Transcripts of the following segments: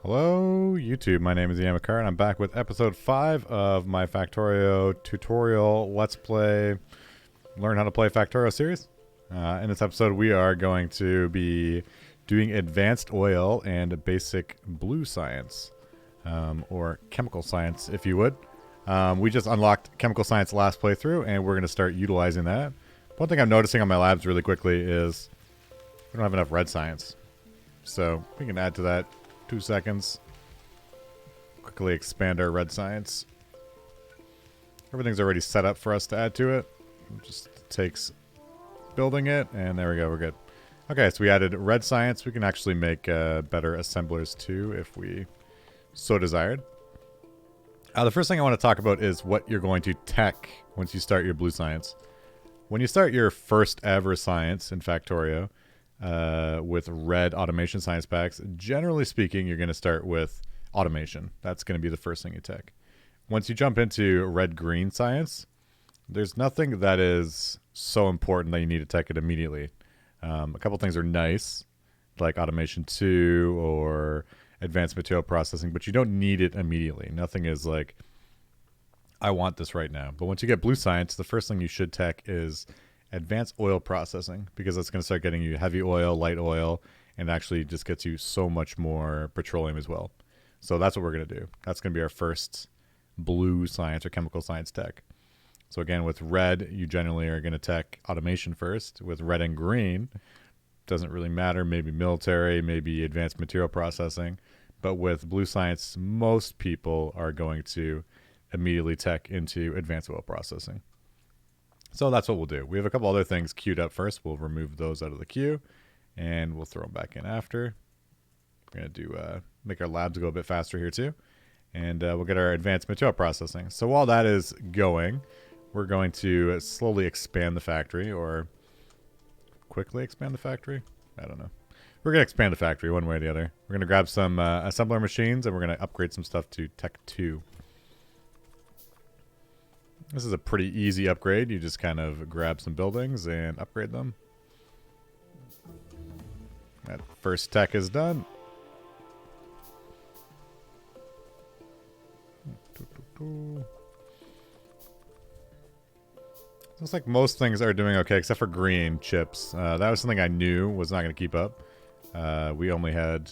Hello, YouTube. My name is Yamakar, and I'm back with episode 5 of my Factorio tutorial Let's Play Learn How to Play Factorio series. In this episode, we are going to be doing advanced oil and basic blue science, or chemical science, if you would. We just unlocked chemical science last playthrough, and we're going to start utilizing that. One thing I'm noticing on my labs really quickly is we don't have enough red science. So we can add to that 2 seconds. Quickly expand our red science. Everything's already set up for us to add to it. It just takes building it, and there we go, we're good. Okay, so we added red science. We can actually make better assemblers too if we so desired. The first thing I want to talk about is what you're going to tech once you start your blue science. When you start your first ever science in Factorio, with red automation science packs, generally speaking, you're going to start with automation. That's going to be the first thing you tech. Once you jump into red-green science, there's nothing that is so important that you need to tech it immediately. A couple things are nice, like automation 2 or advanced material processing, but you don't need it immediately. Nothing is like, I want this right now. But once you get blue science, the first thing you should tech is advanced oil processing, because that's going to start getting you heavy oil, light oil, and actually just gets you so much more petroleum as well. So that's what we're going to do. That's going to be our first blue science or chemical science tech. So again, with red, you generally are going to tech automation first. With red and green, doesn't really matter. Maybe military, maybe advanced material processing. But with blue science, most people are going to immediately tech into advanced oil processing. So that's what we'll do. We have a couple other things queued up first. We'll remove those out of the queue, and we'll throw them back in after. We're going to do make our labs go a bit faster here too, and we'll get our advanced material processing. So while that is going, we're going to slowly expand the factory, or quickly expand the factory. I don't know. We're going to expand the factory one way or the other. We're going to grab some assembler machines, and we're going to upgrade some stuff to Tech 2. This is a pretty easy upgrade. You just kind of grab some buildings and upgrade them. That first tech is done. Looks like most things are doing okay, except for green chips. That was something I knew was not going to keep up. We only had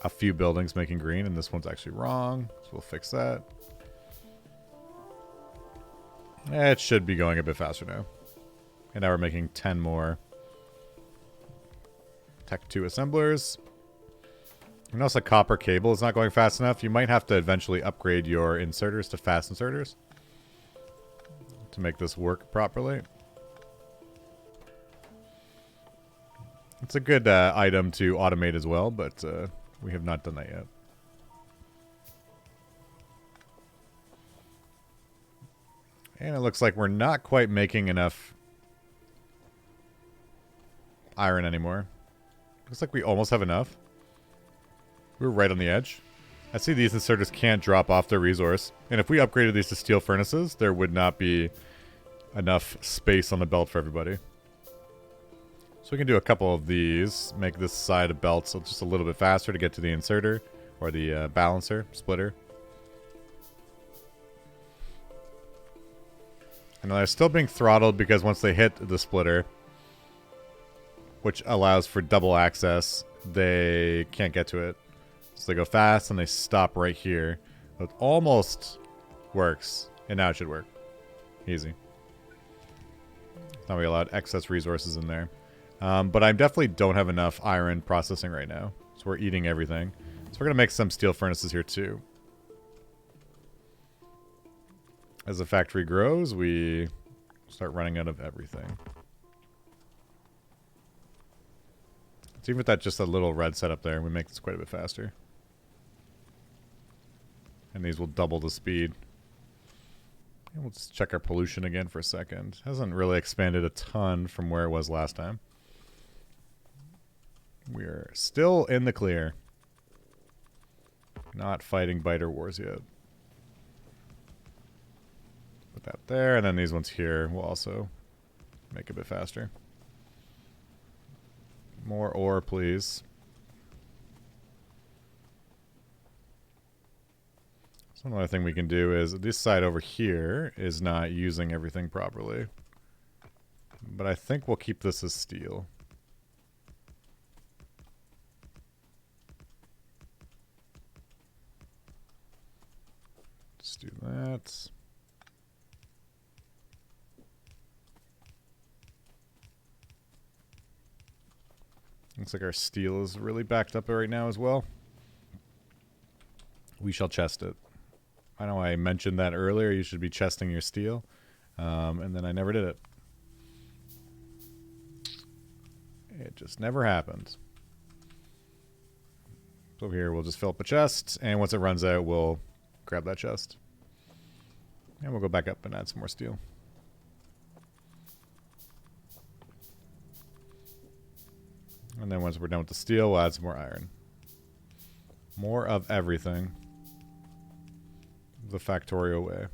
a few buildings making green, and this one's actually wrong. So we'll fix that. It should be going a bit faster now. And now we're making 10 more Tech 2 assemblers. And also copper cable is not going fast enough. You might have to eventually upgrade your inserters to fast inserters to make this work properly. It's a good item to automate as well, but we have not done that yet. And it looks like we're not quite making enough iron anymore. Looks like we almost have enough. We're right on the edge. I see these inserters can't drop off their resource. And if we upgraded these to steel furnaces, there would not be enough space on the belt for everybody. So we can do a couple of these. Make this side of belts just a little bit faster to get to the inserter. Or the balancer, splitter. And they're still being throttled because once they hit the splitter, which allows for double access, they can't get to it. So they go fast and they stop right here. It almost works. And now it should work. Easy. Now we allowed excess resources in there. But I definitely don't have enough iron processing right now. So we're eating everything. So we're going to make some steel furnaces here too. As the factory grows, we start running out of everything. So even with that just a little red setup there, we make this quite a bit faster. And these will double the speed. And we'll just check our pollution again for a second. Hasn't really expanded a ton from where it was last time. We're still in the clear. Not fighting biter wars yet. Put that there, and then these ones here will also make it a bit faster. More ore, please. So another thing we can do is this side over here is not using everything properly. But I think we'll keep this as steel. Let's do that. Looks like our steel is really backed up right now as well. We shall chest it. I know I mentioned that earlier. You should be chesting your steel. And then I never did it. It just never happened. So over here, we'll just fill up a chest. And once it runs out, we'll grab that chest. And we'll go back up and add some more steel. And then once we're done with the steel, we'll add some more iron. More of everything. The Factorio way.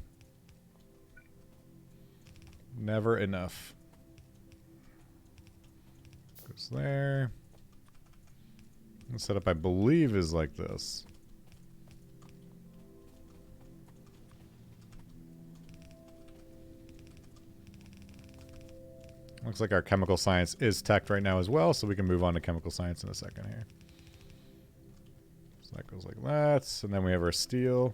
Never enough. Goes there. The setup, I believe, is like this. Looks like our chemical science is teched right now as well, so we can move on to chemical science in a second here. So that goes like that, and then we have our steel.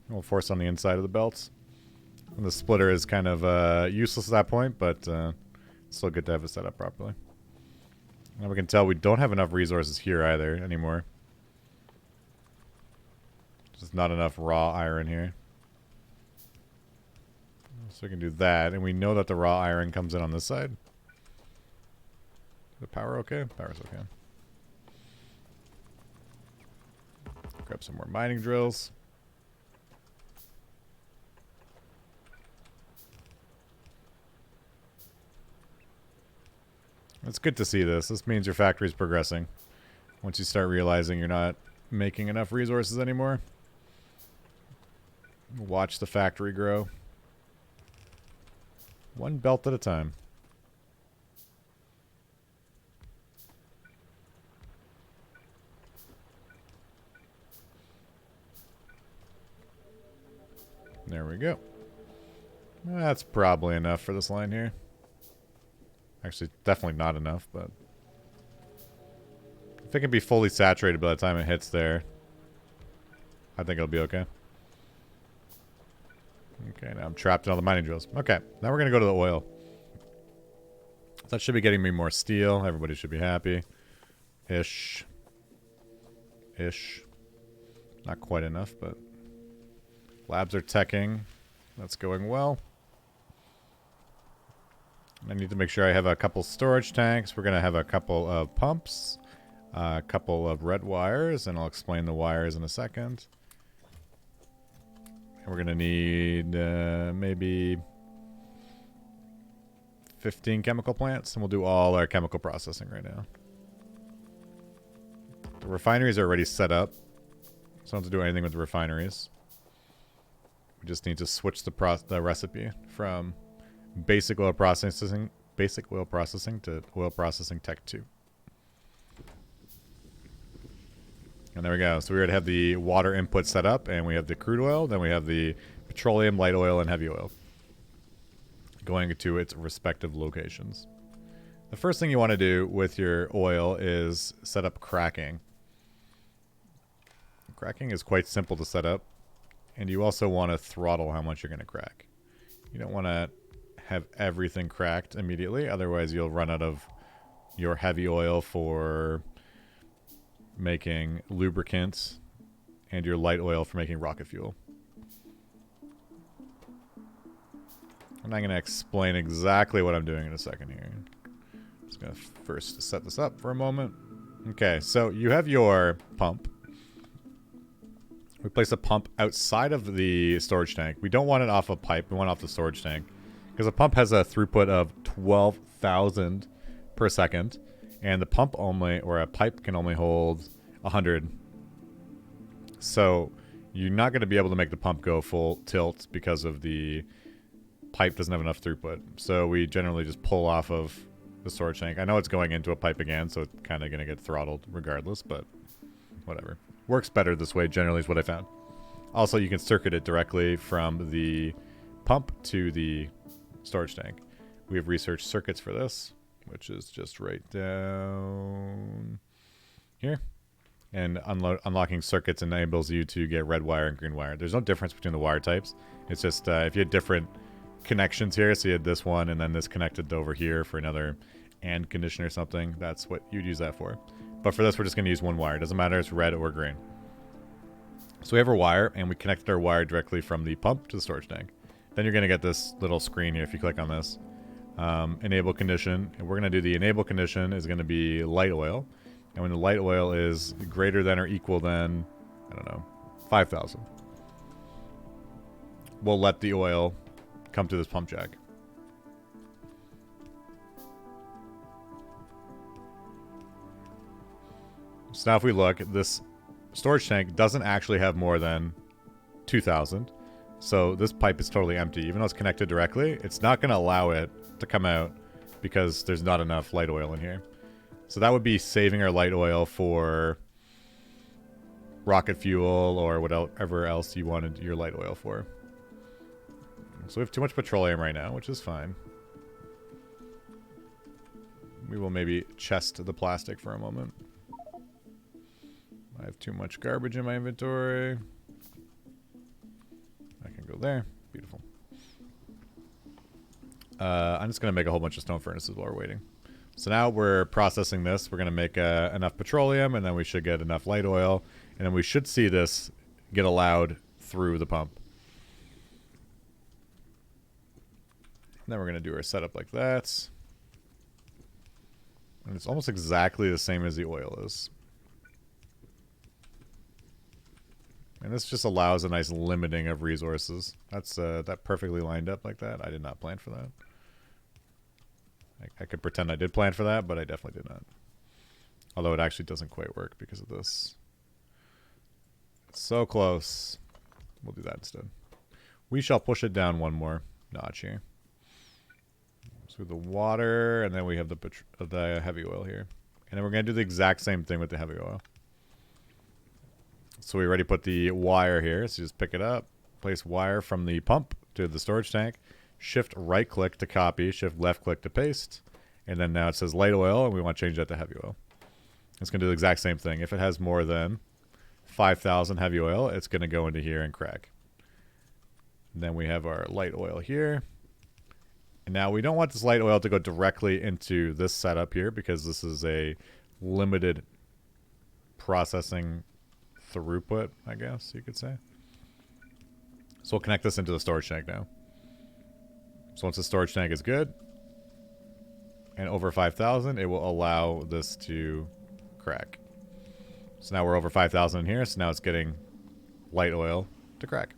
We'll force on the inside of the belts. And the splitter is kind of useless at that point, but still good to have it set up properly. Now we can tell we don't have enough resources here either anymore. Just not enough raw iron here. So we can do that, and we know that the raw iron comes in on this side. Is the power okay? Power's okay. Grab some more mining drills. It's good to see this. This means your factory's progressing. Once you start realizing you're not making enough resources anymore. Watch the factory grow. One belt at a time. There we go. That's probably enough for this line here. Actually, definitely not enough, but if it can be fully saturated by the time it hits there, I think it'll be okay. Okay, now I'm trapped in all the mining drills. Okay, now we're going to go to the oil. That should be getting me more steel. Everybody should be happy. Ish. Not quite enough, but labs are teching. That's going well. I need to make sure I have a couple storage tanks. We're going to have a couple of pumps, a couple of red wires, and I'll explain the wires in a second. And we're going to need maybe 15 chemical plants, and we'll do all our chemical processing right now. The refineries are already set up, so I don't have to do anything with the refineries. We just need to switch the recipe from basic oil processing to oil processing tech 2. And there we go. So we already have the water input set up, and we have the crude oil, then we have the petroleum, light oil, and heavy oil going to its respective locations. The first thing you want to do with your oil is set up cracking. Cracking is quite simple to set up, and you also want to throttle how much you're going to crack. You don't want to have everything cracked immediately, otherwise you'll run out of your heavy oil for making lubricants and your light oil for making rocket fuel. And I'm going to explain exactly what I'm doing in a second here. I'm just going to first set this up for a moment. Okay, so you have your pump. We place a pump outside of the storage tank. We don't want it off a pipe. We want it off the storage tank. Because a pump has a throughput of 12,000 per second. And the pump only, or a pipe can only hold 100. So you're not going to be able to make the pump go full tilt because of the pipe doesn't have enough throughput. So we generally just pull off of the storage tank. I know it's going into a pipe again, so it's kind of going to get throttled regardless, but whatever. Works better this way, generally, is what I found. Also, you can circuit it directly from the pump to the storage tank. We have research circuits for this, which is just right down here. And unlocking circuits enables you to get red wire and green wire. There's no difference between the wire types. It's just if you had different connections here, so you had this one and then this connected over here for another AND condition or something, that's what you'd use that for. But for this, we're just going to use one wire. It doesn't matter if it's red or green. So we have our wire, and we connected our wire directly from the pump to the storage tank. Then you're going to get this little screen here if you click on this. Enable condition. And we're going to do the enable condition is going to be light oil. And when the light oil is greater than or equal than, I don't know, 5,000, we'll let the oil come to this pump jack. So now if we look, this storage tank doesn't actually have more than 2,000. So this pipe is totally empty. Even though it's connected directly, it's not going to allow it to come out because there's not enough light oil in here. So that would be saving our light oil for rocket fuel or whatever else you wanted your light oil for. So we have too much petroleum right now, which is fine. We will maybe chest the plastic for a moment. I have too much garbage in my inventory. I can go there. Beautiful. I'm just going to make a whole bunch of stone furnaces while we're waiting. So now we're processing this. We're going to make enough petroleum, and then we should get enough light oil. And then we should see this get allowed through the pump. And then we're going to do our setup like that. And it's almost exactly the same as the oil is. And this just allows a nice limiting of resources. That's that perfectly lined up like that. I did not plan for that. I could pretend I did plan for that, but I definitely did not. Although it actually doesn't quite work because of this. It's so close. We'll do that instead. We shall push it down one more notch here. So the water, and then we have the heavy oil here. And then we're going to do the exact same thing with the heavy oil. So we already put the wire here, so just pick it up, place wire from the pump to the storage tank, shift right click to copy, shift left click to paste, and then now it says light oil, and we want to change that to heavy oil. It's going to do the exact same thing. If it has more than 5,000 heavy oil, it's going to go into here and crack. And then we have our light oil here. And now we don't want this light oil to go directly into this setup here because this is a limited processing throughput, I guess you could say. So we'll connect this into the storage tank now. So once the storage tank is good and over 5,000, it will allow this to crack. So now we're over 5,000 in here, so now it's getting light oil to crack.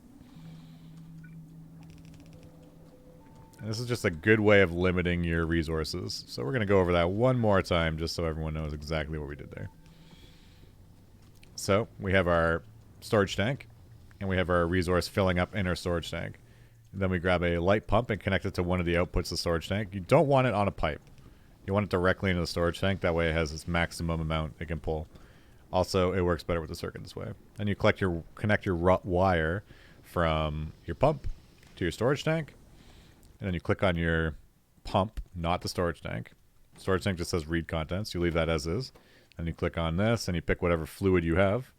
And this is just a good way of limiting your resources. So we're going to go over that one more time just so everyone knows exactly what we did there. So we have our storage tank, and we have our resource filling up in our storage tank. And then we grab a light pump and connect it to one of the outputs of the storage tank. You don't want it on a pipe. You want it directly into the storage tank. That way it has its maximum amount it can pull. Also, it works better with the circuit this way. Then you connect your wire from your pump to your storage tank. And then you click on your pump, not the storage tank. Storage tank just says read contents. You leave that as is. And you click on this, and you pick whatever fluid you have.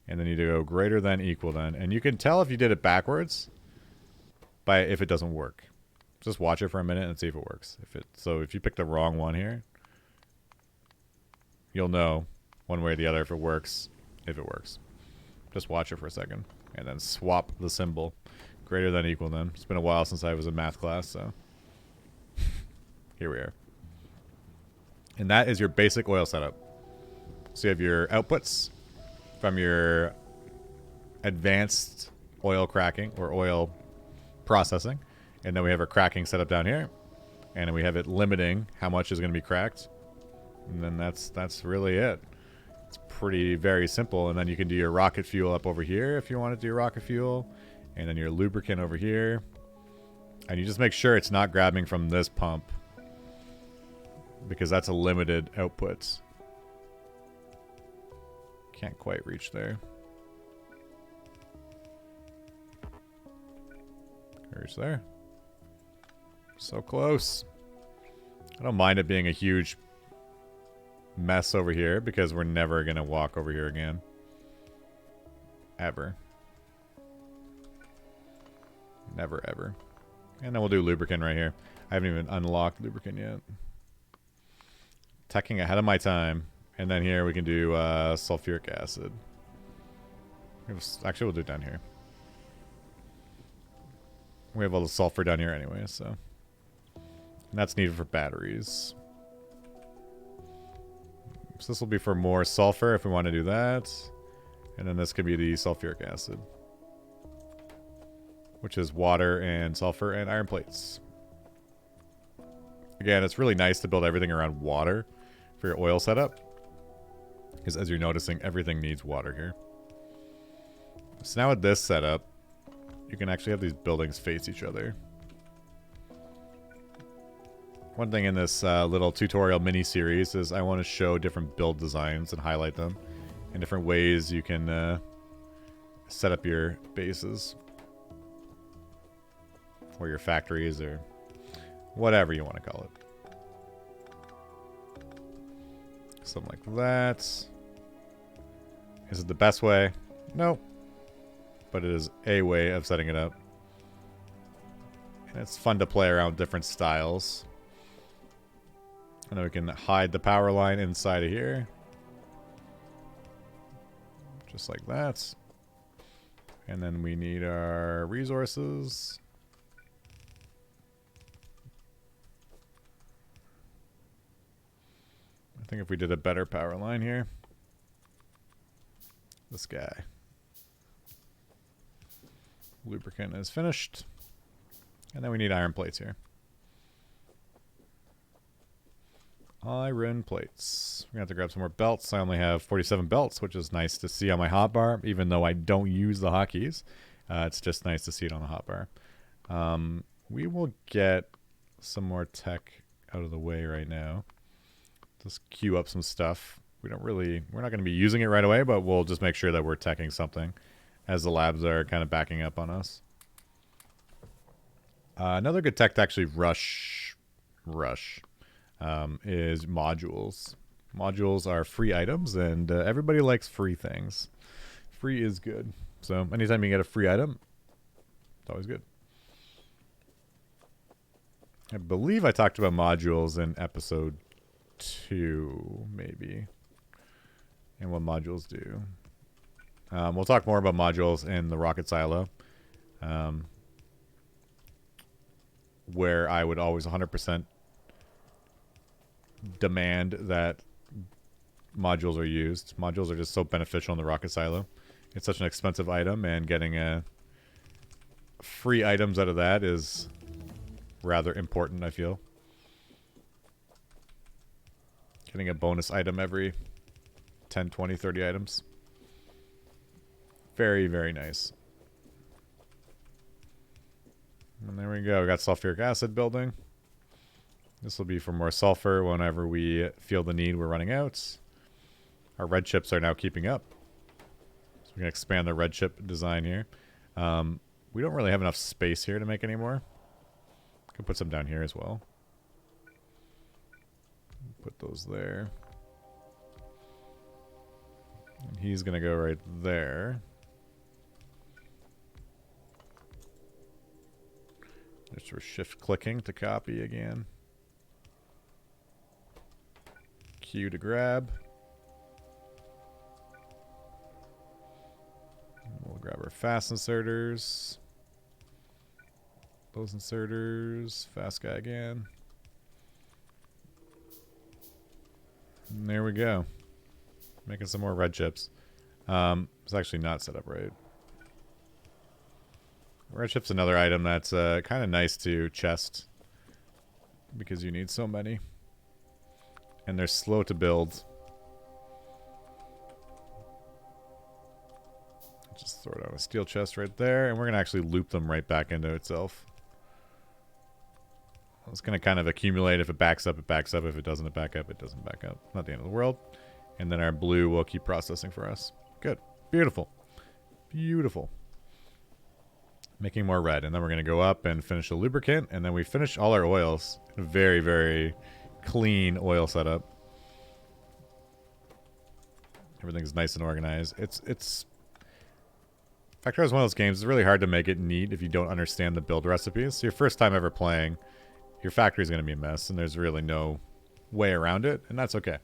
And then you go greater than, equal than. And you can tell if you did it backwards by if it doesn't work. Just watch it for a minute and see if it works. So if you pick the wrong one here, you'll know one way or the other if it works. Just watch it for a second. And then swap the symbol. Greater than, equal than. It's been a while since I was in math class, so here we are. And that is your basic oil setup. So you have your outputs from your advanced oil cracking or oil processing. And then we have our cracking setup down here. And then we have it limiting how much is going to be cracked. And then that's really it. It's very simple. And then you can do your rocket fuel up over here if you want to do your rocket fuel. And then your lubricant over here. And you just make sure it's not grabbing from this pump, because that's a limited output. Can't quite reach there. Reach there. So close. I don't mind it being a huge mess over here because we're never going to walk over here again. Ever. Never, ever. And then we'll do lubricant right here. I haven't even unlocked lubricant yet. Teching ahead of my time. And then here we can do sulfuric acid. Actually, we'll do it down here. We have all the sulfur down here anyway, so. And that's needed for batteries. So this will be for more sulfur if we want to do that. And then this could be the sulfuric acid, which is water and sulfur and iron plates. Again, it's really nice to build everything around water for your oil setup, because as you're noticing, everything needs water here. So now with this setup, you can actually have these buildings face each other. One thing in this little tutorial mini-series is I want to show different build designs and highlight them in different ways you can set up your bases. Or your factories, or whatever you want to call it. Something like that. Is it the best way? No. But it is a way of setting it up. And it's fun to play around with different styles. And then we can hide the power line inside of here. Just like that. And then we need our resources. I think if we did a better power line here. This guy. Lubricant is finished. And then we need iron plates here. Iron plates. We're going to have to grab some more belts. I only have 47 belts, which is nice to see on my hotbar, even though I don't use the hotkeys. It's just nice to see it on the hotbar. We will get some more tech out of the way right now. Just queue up some stuff. We're not going to be using it right away, but we'll just make sure that we're teching something as the labs are kind of backing up on us. Another good tech to actually rush is modules. Modules are free items, and everybody likes free things. Free is good. So anytime you get a free item, it's always good. I believe I talked about modules in episode 2, maybe. And what modules do. We'll talk more about modules in the rocket silo. Where I would always 100% demand that modules are used. Modules are just so beneficial in the rocket silo. It's such an expensive item, and getting free items out of that is rather important, I feel. Getting a bonus item every 10, 20, 30 items. Very, very nice. And there we go. We got sulfuric acid building. This will be for more sulfur whenever we feel the need. We're running out. Our red chips are now keeping up. So we can expand the red chip design here. We don't really have enough space here to make any more. Could put some down here as well. Put those there. And he's going to go right there. Just for shift clicking to copy again. Q to grab. We'll grab our fast inserters. Those inserters. Fast guy again. And there we go. Making some more red chips. It's actually not set up right. Red chip's another item that's kind of nice to chest. Because you need so many. And they're slow to build. Just throw it on a steel chest right there. And we're going to actually loop them right back into itself. It's going to kind of accumulate. If it backs up, it backs up. If it doesn't back up, it doesn't back up. Not the end of the world. And then our blue will keep processing for us. Good. Beautiful. Beautiful. Making more red. And then we're going to go up and finish the lubricant. And then we finish all our oils. A very, very clean oil setup. Everything's nice and organized. Factorio is one of those games. It's really hard to make it neat if you don't understand the build recipes. So your first time ever playing, your factory is going to be a mess, and there's really no way around it, and that's okay.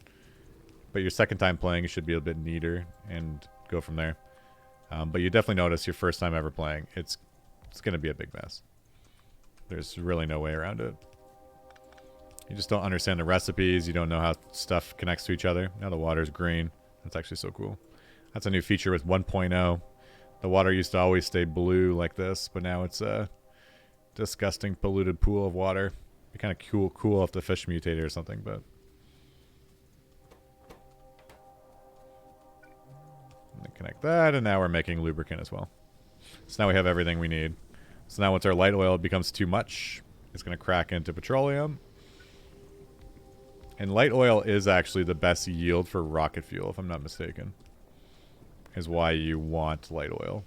But your second time playing, you should be a bit neater and go from there. But you definitely notice your first time ever playing, it's going to be a big mess. There's really no way around it. You just don't understand the recipes. You don't know how stuff connects to each other. Now the water's green. That's actually so cool. That's a new feature with 1.0. The water used to always stay blue like this, but now it's a disgusting polluted pool of water. Be kind of cool if the fish mutated or something, but connect that, and now we're making lubricant as well. So now we have everything we need. So now once our light oil becomes too much, it's going to crack into petroleum. And light oil is actually the best yield for rocket fuel, if I'm not mistaken. Is why you want light oil.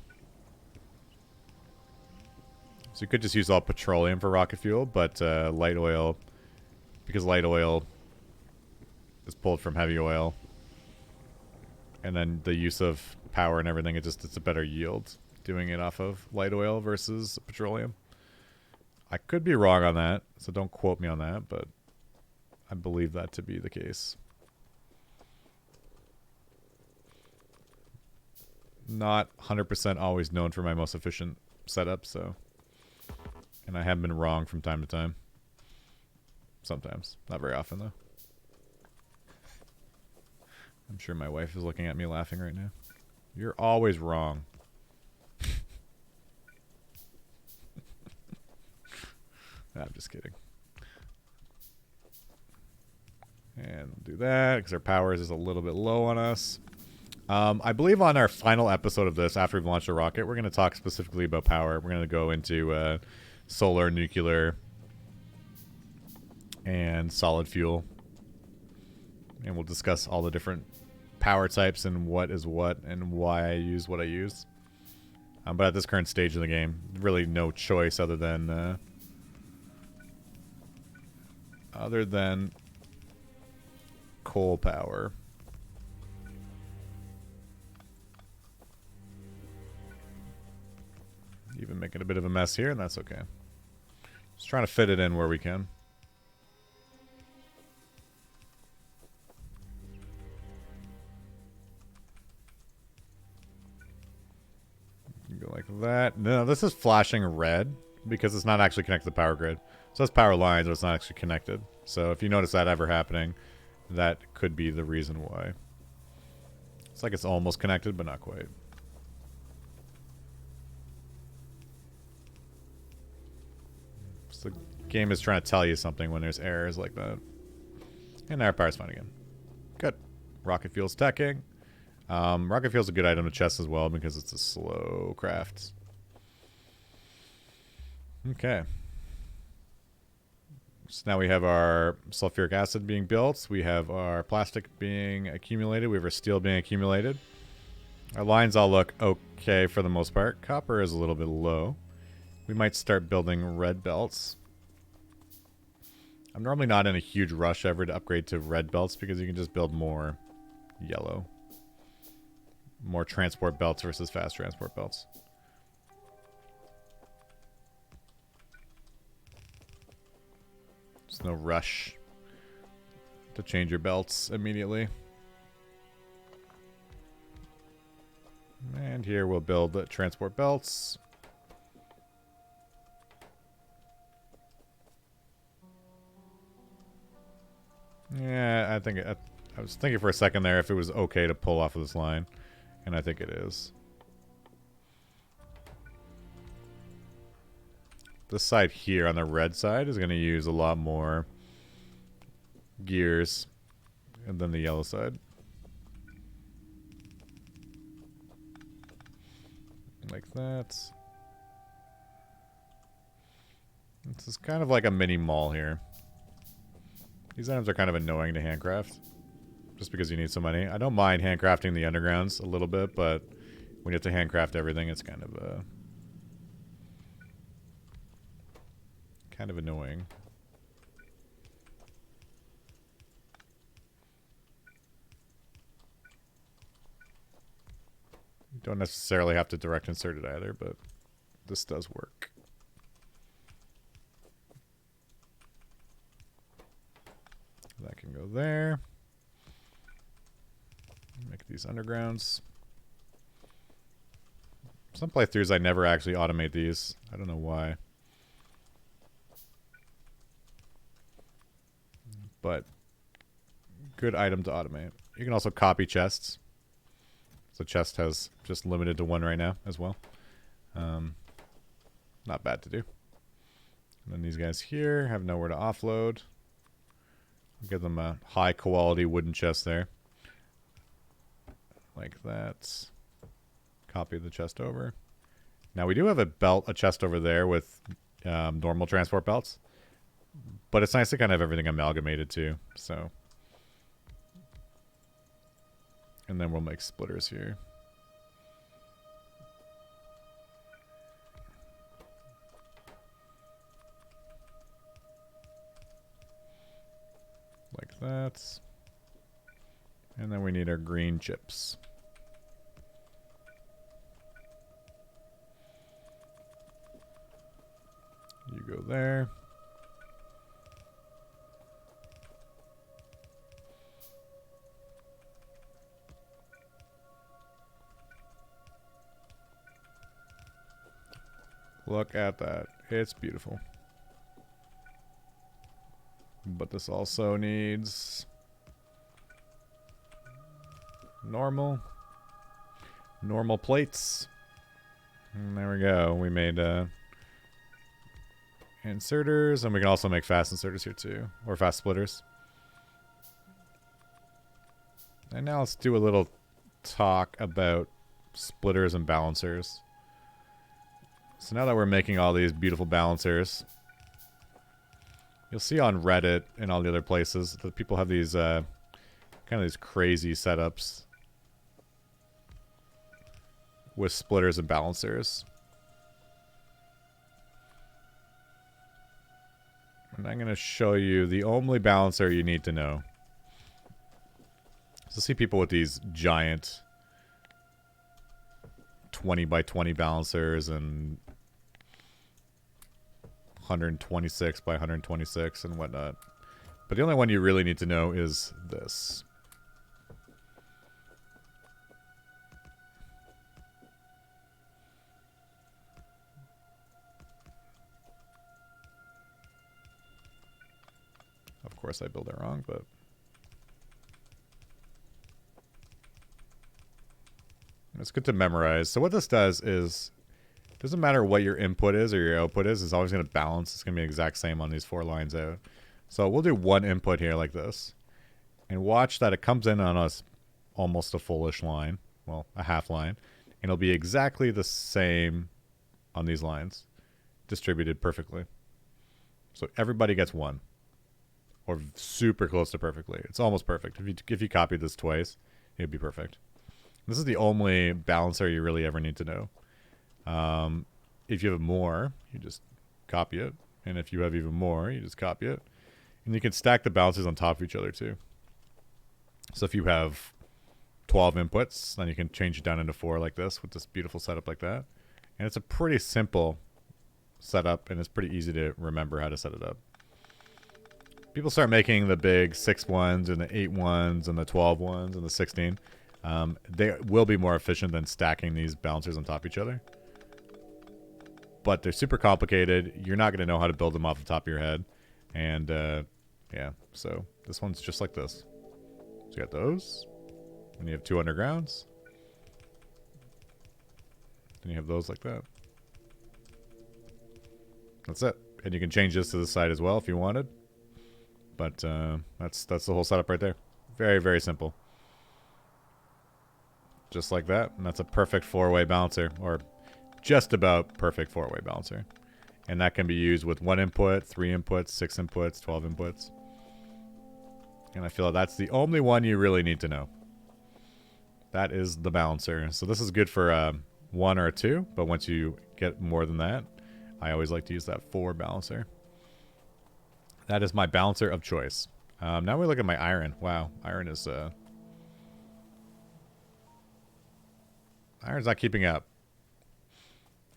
So you could just use all petroleum for rocket fuel, but light oil, because light oil is pulled from heavy oil, and then the use of power and everything, it's a better yield doing it off of light oil versus petroleum. I could be wrong on that, so don't quote me on that, but I believe that to be the case. Not 100% always known for my most efficient setup, so... And I have been wrong from time to time. Sometimes. Not very often, though. I'm sure my wife is looking at me laughing right now. You're always wrong. I'm just kidding. And do that, because our power is a little bit low on us. I believe on our final episode of this, after we've launched a rocket, we're going to talk specifically about power. We're going to go into solar, nuclear, and solid fuel. And we'll discuss all the different power types and what is what and why I use what I use. But at this current stage of the game, really no choice other than coal power. Even making a bit of a mess here, and that's okay. Just trying to fit it in where we can. Go like that. No, this is flashing red because it's not actually connected to the power grid. So that's power lines, but it's not actually connected. So if you notice that ever happening, that could be the reason why. It's like it's almost connected, but not quite. So the game is trying to tell you something when there's errors like that. And now our power's fine again. Good. Rocket fuel's teching. Rocket fuel's a good item to chest as well because it's a slow craft. Okay. So now we have our sulfuric acid being built. We have our plastic being accumulated. We have our steel being accumulated. Our lines all look okay for the most part. Copper is a little bit low. We might start building red belts. I'm normally not in a huge rush ever to upgrade to red belts because you can just build more yellow. More transport belts versus fast transport belts. There's no rush to change your belts immediately. And here we'll build the transport belts. Yeah, I was thinking for a second there if it was okay to pull off of this line. And I think it is. This side here on the red side is going to use a lot more gears than the yellow side. Like that. This is kind of like a mini mall here. These items are kind of annoying to handcraft. just because you need so many. I don't mind handcrafting the undergrounds a little bit, but when you have to handcraft everything, it's kind of annoying. You don't necessarily have to direct insert it either, but this does work. That can go there. Make these undergrounds. Some playthroughs I never actually automate these. I don't know why. But good item to automate. You can also copy chests. So chest has just limited to 1 right now as well. Not bad to do. And then these guys here have nowhere to offload. I'll give them a high quality wooden chest there. Like that. Copy the chest over. Now we do have a chest over there with normal transport belts. But it's nice to kind of have everything amalgamated too. So. And then we'll make splitters here. Like that. And then we need our green chips. You go there. Look at that. It's beautiful. But this also needs normal plates. And there we go. We made inserters, and we can also make fast inserters here too, or fast splitters. And now let's do a little talk about splitters and balancers. So now that we're making all these beautiful balancers, you'll see on Reddit and all the other places that people have these kind of these crazy setups with splitters and balancers. And I'm going to show you the only balancer you need to know. So see people with these giant 20 by 20 balancers and 126 by 126 and whatnot. But the only one you really need to know is this. Of course I built it wrong, but it's good to memorize. So what this does is, it doesn't matter what your input is or your output is, it's always going to balance. It's going to be the exact same on these 4 lines out. So we'll do one input here like this. And watch that it comes in on us almost a fullish line. Well, a half line. And it'll be exactly the same on these lines. Distributed perfectly. So everybody gets 1. Or super close to perfectly. It's almost perfect. If you copied this twice, it'd be perfect. This is the only balancer you really ever need to know. If you have more, you just copy it. And if you have even more, you just copy it. And you can stack the balancers on top of each other too. So if you have 12 inputs, then you can change it down into 4 like this with this beautiful setup like that. And it's a pretty simple setup, and it's pretty easy to remember how to set it up. People start making the big 6 ones and the 8 ones and the 12 ones and the 16. They will be more efficient than stacking these balancers on top of each other. But they're super complicated. You're not going to know how to build them off the top of your head. And, yeah, so this one's just like this. So you got those. And you have 2 undergrounds. Then you have those like that. That's it. And you can change this to the side as well if you wanted. But that's the whole setup right there. Very, very simple. Just like that. And that's a perfect 4-way balancer. Or just about perfect 4-way balancer. And that can be used with 1 input, 3 inputs, 6 inputs, 12 inputs. And I feel like that's the only one you really need to know. That is the balancer. So this is good for 1 or a 2, but once you get more than that, I always like to use that 4 balancer. That is my balancer of choice. Now we look at my iron. Wow, iron is... Iron's not keeping up.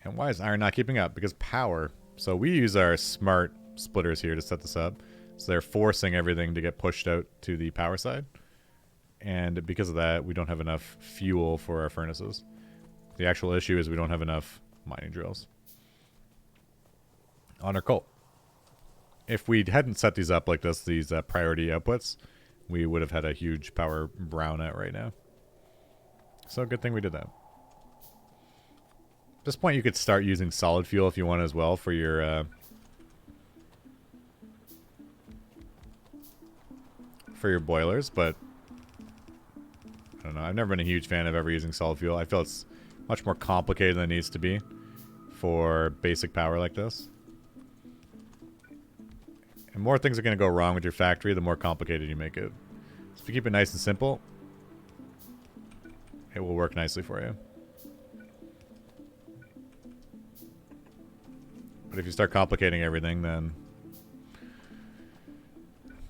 And why is iron not keeping up? Because power. So we use our smart splitters here to set this up. So they're forcing everything to get pushed out to the power side. And because of that, we don't have enough fuel for our furnaces. The actual issue is we don't have enough mining drills on our coal. If we hadn't set these up like this, these priority outputs, we would have had a huge power brownout right now. So good thing we did that. At this point, you could start using solid fuel if you want as well for your boilers, but I don't know. I've never been a huge fan of ever using solid fuel. I feel it's much more complicated than it needs to be for basic power like this. And more things are going to go wrong with your factory the more complicated you make it. So if you keep it nice and simple, it will work nicely for you. But if you start complicating everything, then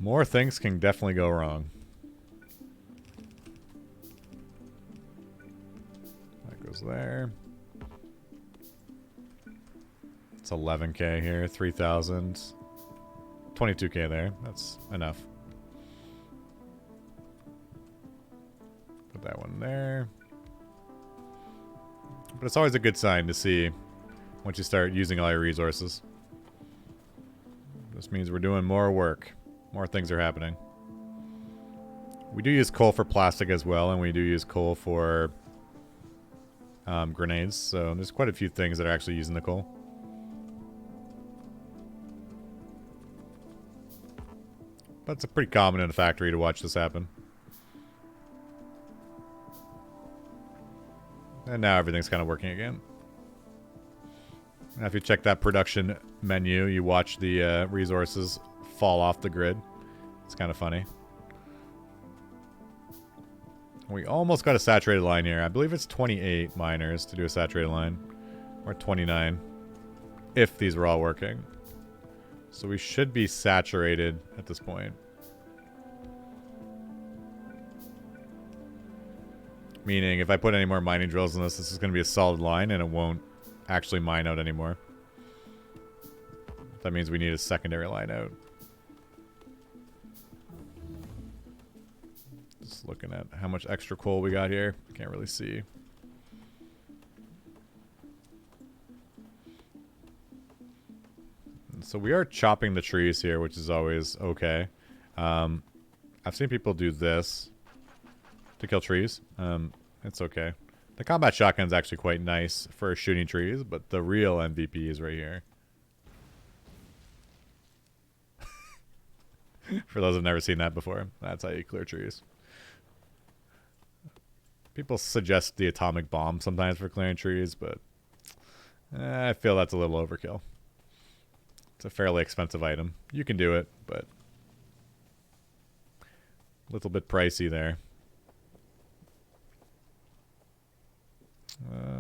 more things can definitely go wrong. That goes there. It's 11k here, 3,000. 22k there. That's enough. Put that one there. But it's always a good sign to see once you start using all your resources. This means we're doing more work. More things are happening. We do use coal for plastic as well, and we do use coal for grenades. So there's quite a few things that are actually using the coal. But it's pretty common in a factory to watch this happen. And now everything's kind of working again. Now if you check that production menu, you watch the resources fall off the grid. It's kind of funny. We almost got a saturated line here. I believe it's 28 miners to do a saturated line. Or 29. If these were all working. So we should be saturated at this point. Meaning, if I put any more mining drills in this, this is going to be a solid line and it won't actually mine out anymore. That means we need a secondary line out. Just looking at how much extra coal we got here. Can't really see. So we are chopping the trees here, which is always okay. I've seen people do this to kill trees. It's okay. The combat shotgun's actually quite nice for shooting trees, but the real MVP is right here. For those who've never seen that before, that's how you clear trees. People suggest the atomic bomb sometimes for clearing trees, but I feel that's a little overkill. It's a fairly expensive item. You can do it, but a little bit pricey there.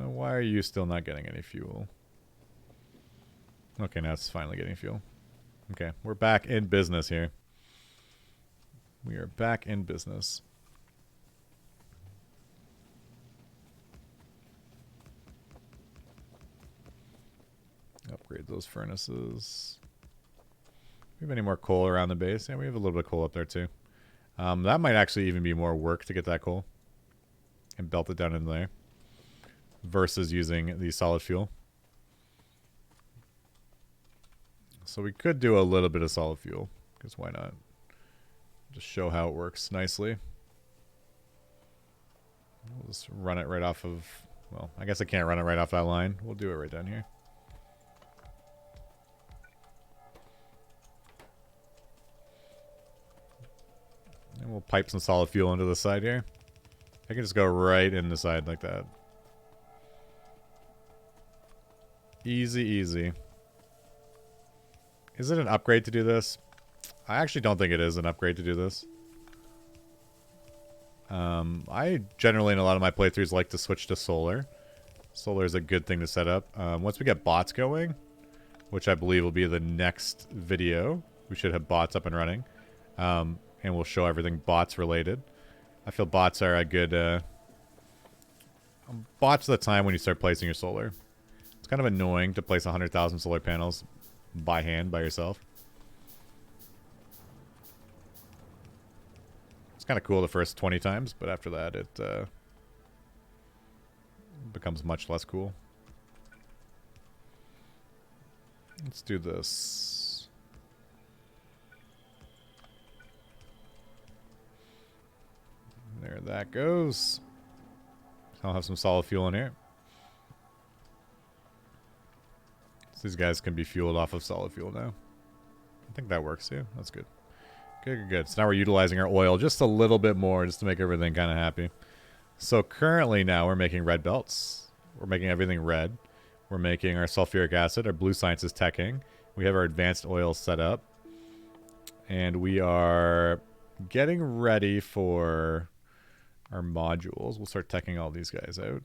Why are you still not getting any fuel? Okay, now it's finally getting fuel. Okay, we're back in business here. We are back in business. Upgrade those furnaces. Do we have any more coal around the base? Yeah, we have a little bit of coal up there too. That might actually even be more work to get that coal. And belt it down in there. Versus using the solid fuel. So we could do a little bit of solid fuel. Because why not? Just show how it works nicely. We'll just run it right off of... Well, I guess I can't run it right off that line. We'll do it right down here. And we'll pipe some solid fuel into the side here. I can just go right in the side like that. Easy, easy. Is it an upgrade to do this? I actually don't think it is an upgrade to do this. I generally, in a lot of my playthroughs, like to switch to solar. Solar is a good thing to set up. Once we get bots going, which I believe will be the next video, we should have bots up and running. And we'll show everything bots related. I feel bots are a good... bots are the time when you start placing your solar. It's kind of annoying to place 100,000 solar panels by hand, by yourself. It's kind of cool the first 20 times, but after that it becomes much less cool. Let's do this. There that goes. I'll have some solid fuel in here. So these guys can be fueled off of solid fuel now. I think that works, yeah. That's good. Good. So now we're utilizing our oil just a little bit more just to make everything kind of happy. So currently now we're making red belts. We're making everything red. We're making our sulfuric acid. Our blue science is teching. We have our advanced oil set up. And we are getting ready for our modules. We'll start teching all these guys out.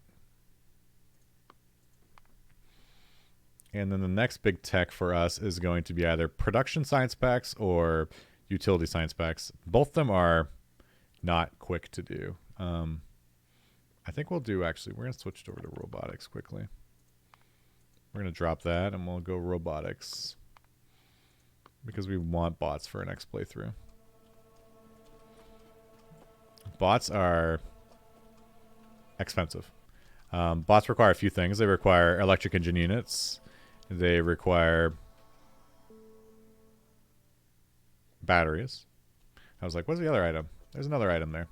And then the next big tech for us is going to be either production science packs or utility science packs. Both of them are not quick to do. I think we'll do, actually, we're going to switch over to robotics quickly. We're going to drop that and we'll go robotics because we want bots for our next playthrough. Bots are expensive. Bots require a few things. They require electric engine units. They require batteries. I was like, what's the other item? There's another item there.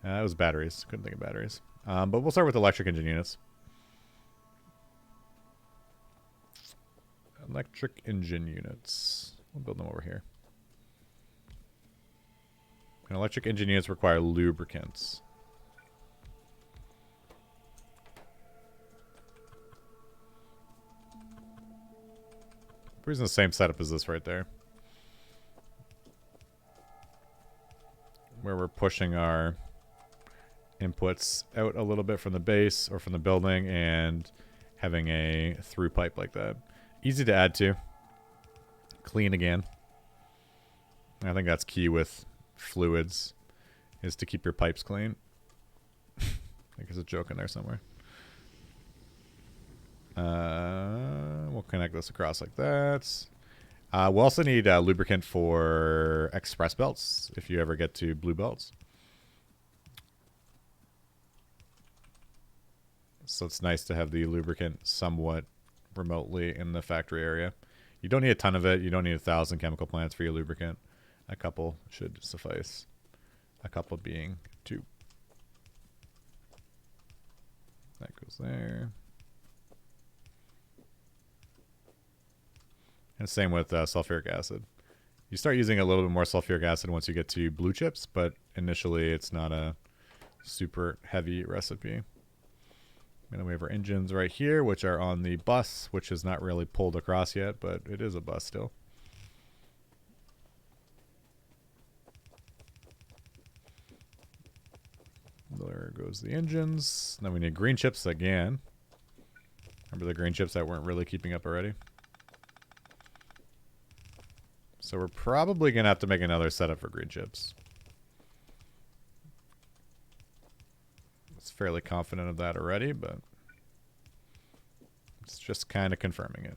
That was batteries. Couldn't think of batteries. But we'll start with electric engine units. Electric engine units. We'll build them over here. And electric engine units require lubricants. We're using the same setup as this right there. Where we're pushing our inputs out a little bit from the base or from the building and having a through pipe like that. Easy to add to. Clean again. I think that's key with fluids, is to keep your pipes clean. I think there's a joke in there somewhere. We'll connect this across like that. We'll also need lubricant for express belts if you ever get to blue belts. So it's nice to have the lubricant somewhat remotely in the factory area. You don't need a ton of it. You don't need 1,000 chemical plants for your lubricant. A couple should suffice. A couple being 2. That goes there. And same with sulfuric acid. You start using a little bit more sulfuric acid once you get to blue chips, but initially it's not a super heavy recipe. And then we have our engines right here, which are on the bus, which is not really pulled across yet, but it is a bus still. There goes the engines. Then we need green chips again. Remember the green chips that weren't really keeping up already? So we're probably going to have to make another setup for green chips. I was fairly confident of that already, but it's just kind of confirming it.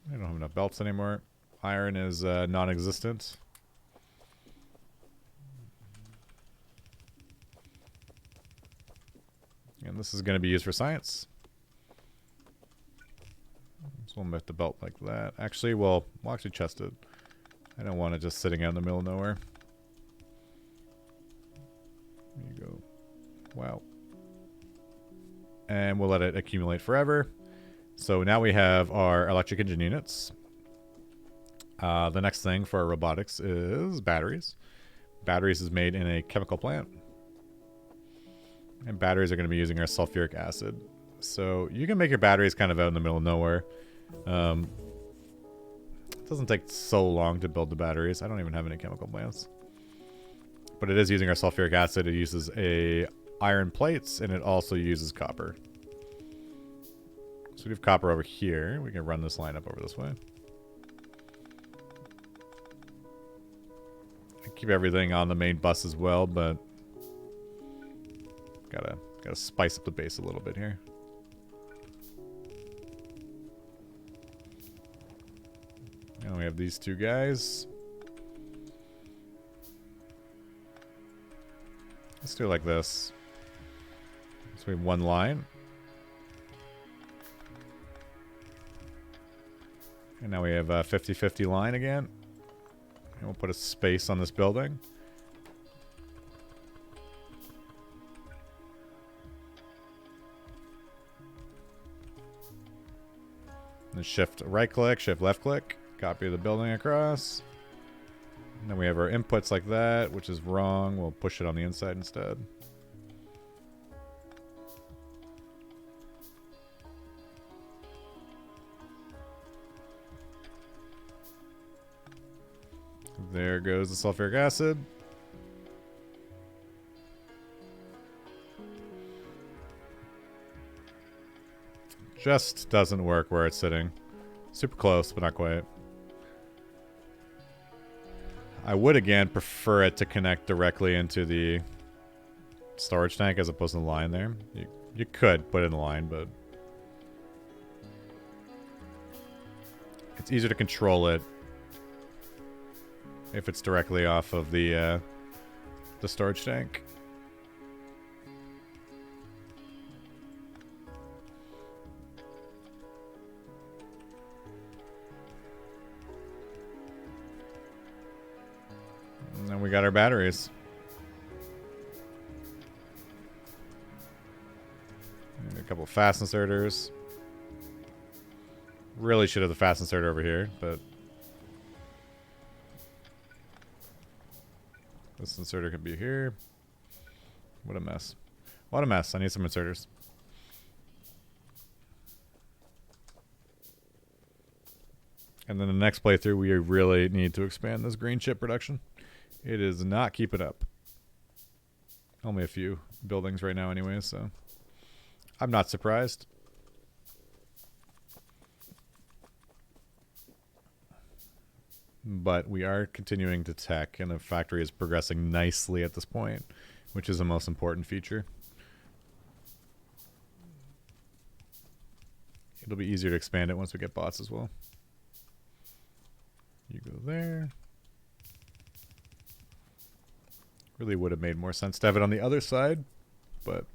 I don't have enough belts anymore. Iron is non-existent. And this is going to be used for science. So we'll make the belt like that. Actually, we'll actually chest it. I don't want it just sitting out in the middle of nowhere. There you go. Wow. And we'll let it accumulate forever. So now we have our electric engine units. The next thing for our robotics is batteries. Batteries is made in a chemical plant. And batteries are going to be using our sulfuric acid. So you can make your batteries kind of out in the middle of nowhere. The doesn't take so long to build the batteries. I don't even have any chemical plants. But it is using our sulfuric acid. It uses iron plates, and it also uses copper. So we have copper over here. We can run this line up over this way. Keep everything on the main bus as well, but gotta spice up the base a little bit here. And we have these two guys. Let's do it like this. So we have one line. And now we have a 50-50 line again. And we'll put a space on this building. And shift right click, shift left click, copy the building across. And then we have our inputs like that, which is wrong. We'll push it on the inside instead. There goes the sulfuric acid. Just doesn't work where it's sitting. Super close, but not quite. I would, again, prefer it to connect directly into the storage tank as opposed to the line there. You could put it in the line, but it's easier to control it if it's directly off of the storage tank. And then we got our batteries. And a couple of fast inserters. Really should have the fast inserter over here, but this inserter could be here. What a mess. What a mess. I need some inserters. And then the next playthrough, we really need to expand this green chip production. It is not keeping up. Only a few buildings right now anyway, so I'm not surprised. But we are continuing to tech, and the factory is progressing nicely at this point, which is the most important feature. It'll be easier to expand it once we get bots as well. You go there. Really would have made more sense to have it on the other side, but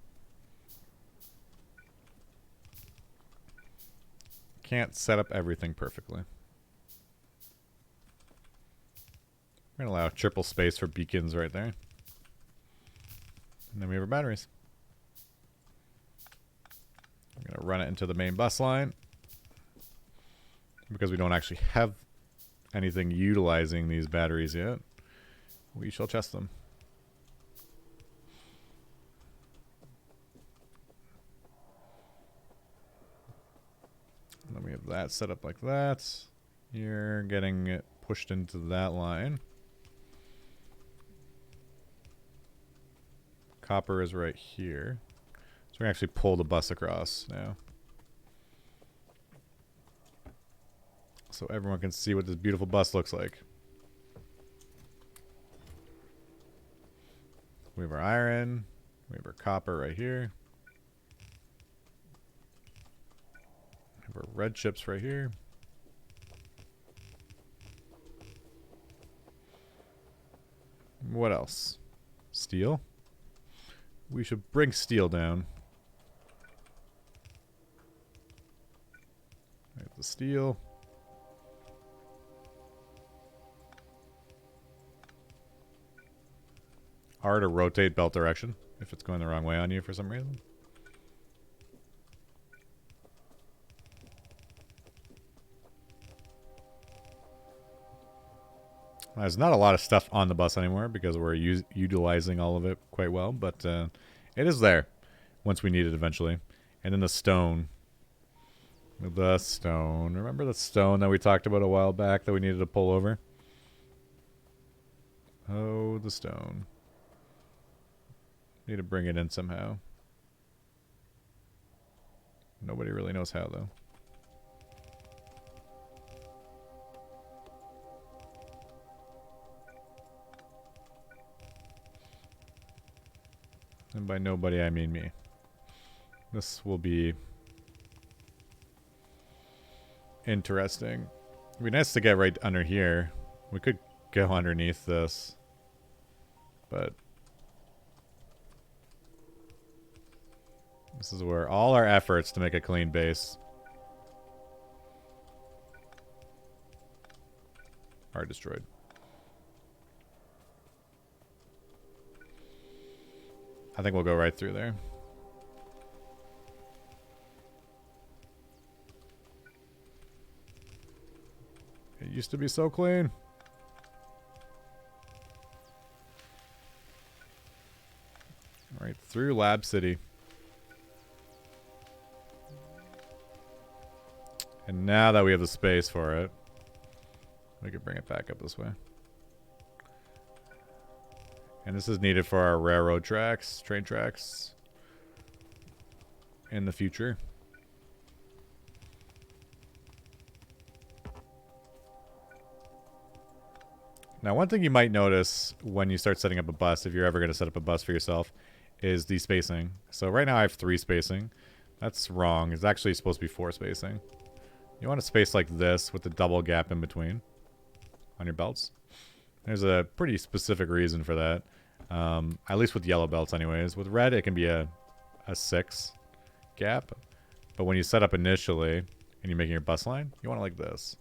can't set up everything perfectly. We're going to allow triple space for beacons right there. And then we have our batteries. I'm going to run it into the main bus line. Because we don't actually have anything utilizing these batteries yet, we shall test them. And then we have that set up like that. You're getting it pushed into that line. Copper is right here. So we can actually pull the bus across now. So everyone can see what this beautiful bus looks like. We have our iron. We have our copper right here. We have our red chips right here. What else? Steel. We should bring steel down. There's the steel. R to rotate belt direction if it's going the wrong way on you for some reason. There's not a lot of stuff on the bus anymore because we're utilizing all of it quite well, but it is there once we need it eventually. And then the stone The stone. Remember the stone that we talked about a while back that we needed to pull over? Oh, the stone. Need to bring it in somehow. Nobody really knows how, though. And by nobody, I mean me. This will be interesting. It'd be nice to get right under here. We could go underneath this. But this is where all our efforts to make a clean base are destroyed. I think we'll go right through there. It used to be so clean. Right through Lab City. And now that we have the space for it, we could bring it back up this way. And this is needed for our railroad tracks, train tracks in the future. Now, one thing you might notice when you start setting up a bus, if you're ever going to set up a bus for yourself, is the spacing. So right now I have 3 spacing. That's wrong. It's actually supposed to be 4 spacing. You want to space like this with the double gap in between on your belts. There's a pretty specific reason for that. At least with yellow belts anyways. With red, it can be a 6 gap. But when you set up initially and you're making your bus line, you want it like this.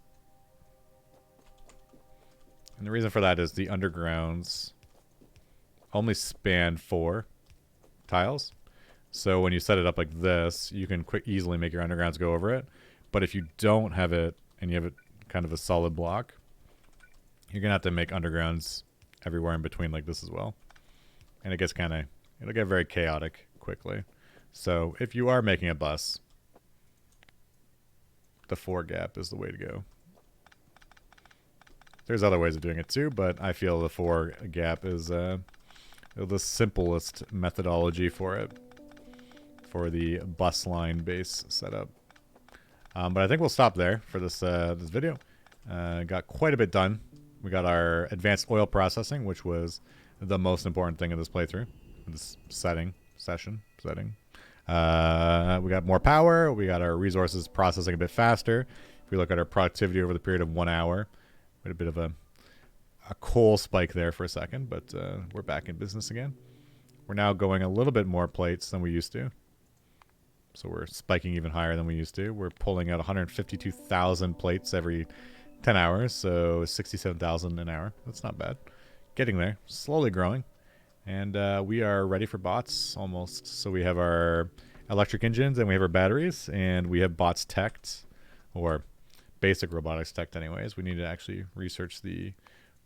And the reason for that is the undergrounds only span 4 tiles. So when you set it up like this, you can easily make your undergrounds go over it. But if you don't have it and you have it kind of a solid block, you're going to have to make undergrounds everywhere in between like this as well. And it gets it'll get very chaotic quickly. So if you are making a bus, the 4 gap is the way to go. There's other ways of doing it too, but I feel the 4 gap is the simplest methodology for it, for the bus line base setup. But I think we'll stop there for this this video. Got quite a bit done. We got our advanced oil processing, which was the most important thing in this playthrough, this session. We got more power. We got our resources processing a bit faster. If we look at our productivity over the period of 1 hour, we had a bit of a coal spike there for a second, but we're back in business again. We're now going a little bit more plates than we used to. So we're spiking even higher than we used to. We're pulling out 152,000 plates every 10 hours, so 67,000 an hour. That's not bad. Getting there, slowly growing. And we are ready for bots almost. So we have our electric engines and we have our batteries, and we have bots teched, or basic robotics teched anyways. We need to actually research the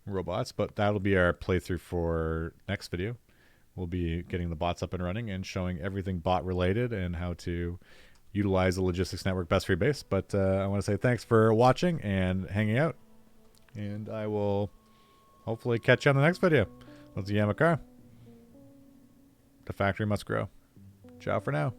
robots, but that'll be our playthrough for next video. We'll be getting the bots up and running and showing everything bot related and how to utilize the logistics network best for your base. But I want to say thanks for watching and hanging out. And I will hopefully catch you on the next video. This is Yamakar. The factory must grow. Ciao for now.